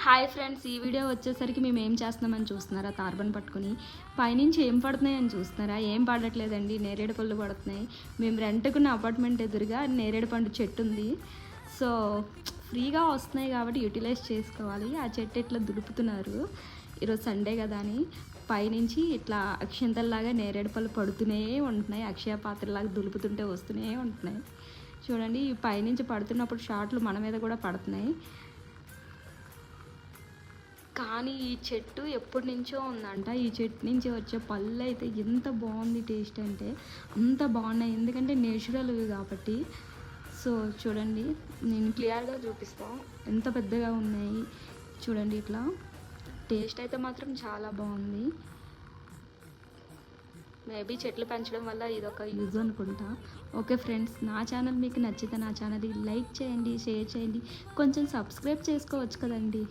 Hi friends, ఈ video వచ్చేసరికి మేము ఏం చేస్తున్నామని చూస్తున్నారా? తార్బన్ పట్టుకుని పైనుంచి ఏం పడుతున్నాయని చూస్తున్నారా? ఏం పడట్లేదండి, నేరేడు పళ్ళు పడుతున్నాయి. మేము రెంట్కున్న అపార్ట్మెంట్ ఎదురుగా నేరేడు పండు చెట్టు ఉంది. సో ఫ్రీగా వస్తున్నాయి కాబట్టి యూటిలైజ్ చేసుకోవాలి. ఆ చెట్టు ఇట్లా దులుపుతున్నారు. ఈరోజు సండే కదా అని పైనుంచి ఇట్లా అక్షంతల్లాగా నేరేడు పళ్ళు పడుతూనే ఉంటున్నాయి. అక్షయ పాత్రలాగా దులుపుతుంటే వస్తూనే ఉంటున్నాయి. చూడండి, ఈ పైనుంచి పడుతున్నప్పుడు షార్ట్లు మన మీద కూడా పడుతున్నాయి. కానీ ఈ చెట్టు ఎప్పటి నుంచో ఉందంట. ఈ చెట్టు నుంచి వచ్చే పళ్ళు అయితే ఎంత బాగుంది, టేస్ట్ అంటే అంత బాగున్నాయి. ఎందుకంటే నేచురల్ కాబట్టి. సో చూడండి, నేను క్లియర్గా చూపిస్తాను ఎంత పెద్దగా ఉన్నాయి. చూడండి, ఇట్లా టేస్ట్ అయితే మాత్రం చాలా బాగుంది. మేబీ చెట్లు పెంచడం వల్ల ఇదొక యూజ్ అనుకుంటా. ఓకే ఫ్రెండ్స్, నా ఛానల్ మీకు నచ్చితే నా ఛానల్ని లైక్ చేయండి, షేర్ చేయండి, కొంచెం సబ్స్క్రైబ్ చేసుకోవచ్చు కదండి.